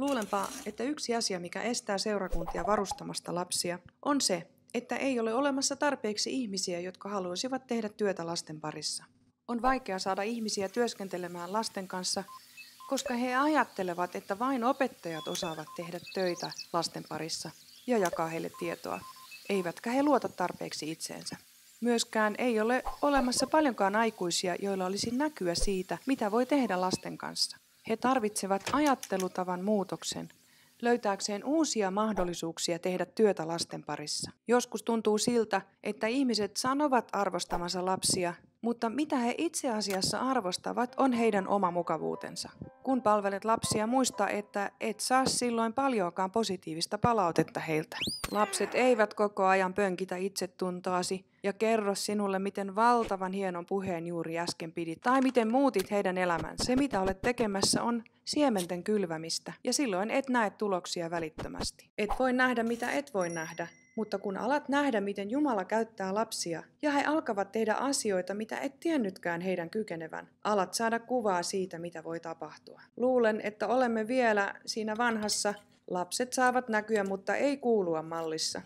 Luulenpa, että yksi asia, mikä estää seurakuntia varustamasta lapsia, on se, että ei ole olemassa tarpeeksi ihmisiä, jotka haluaisivat tehdä työtä lasten parissa. On vaikea saada ihmisiä työskentelemään lasten kanssa, koska he ajattelevat, että vain opettajat osaavat tehdä töitä lasten parissa ja jakaa heille tietoa, eivätkä he luota tarpeeksi itseensä. Myöskään ei ole olemassa paljonkaan aikuisia, joilla olisi näkyä siitä, mitä voi tehdä lasten kanssa. He tarvitsevat ajattelutavan muutoksen, löytääkseen uusia mahdollisuuksia tehdä työtä lasten parissa. Joskus tuntuu siltä, että ihmiset sanovat arvostamansa lapsia, mutta mitä he itse asiassa arvostavat, on heidän oma mukavuutensa. Kun palvelet lapsia, muista, että et saa silloin paljoakaan positiivista palautetta heiltä. Lapset eivät koko ajan pönkitä itsetuntoasi ja kerro sinulle, miten valtavan hienon puheen juuri äsken pidit, tai miten muutit heidän elämänsä. Se, mitä olet tekemässä, on siementen kylvämistä, ja silloin et näe tuloksia välittömästi. Et voi nähdä, mitä et voi nähdä. Mutta kun alat nähdä, miten Jumala käyttää lapsia, ja he alkavat tehdä asioita, mitä et tiennytkään heidän kykenevän, alat saada kuvaa siitä, mitä voi tapahtua. Luulen, että olemme vielä siinä vanhassa lapset saavat näkyä, mutta ei kuulua mallissa.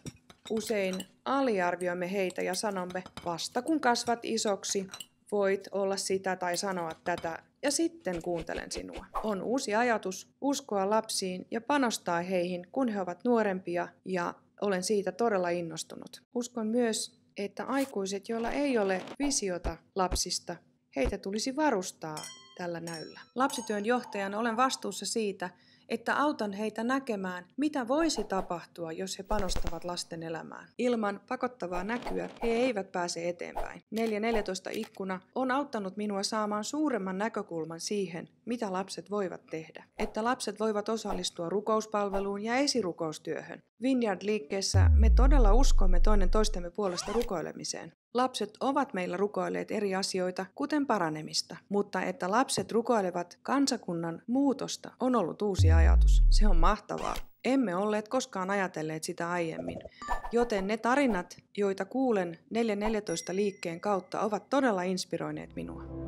Usein aliarvioimme heitä ja sanomme, vasta kun kasvat isoksi, voit olla sitä tai sanoa tätä, ja sitten kuuntelen sinua. On uusi ajatus uskoa lapsiin ja panostaa heihin, kun he ovat nuorempia, ja olen siitä todella innostunut. Uskon myös, että aikuiset, joilla ei ole visiota lapsista, heitä tulisi varustaa tällä näyllä. Lapsityön johtajana olen vastuussa siitä, että autan heitä näkemään, mitä voisi tapahtua, jos he panostavat lasten elämään. Ilman pakottavaa näkyä he eivät pääse eteenpäin. 4.14 ikkuna on auttanut minua saamaan suuremman näkökulman siihen, mitä lapset voivat tehdä. Että lapset voivat osallistua rukouspalveluun ja esirukoustyöhön. Vineyard-liikkeessä me todella uskomme toinen toistemme puolesta rukoilemiseen. Lapset ovat meillä rukoilleet eri asioita, kuten paranemista, mutta että lapset rukoilevat kansakunnan muutosta on ollut uusi ajatus. Se on mahtavaa. Emme olleet koskaan ajatelleet sitä aiemmin, joten ne tarinat, joita kuulen 4.14 liikkeen kautta, ovat todella inspiroineet minua.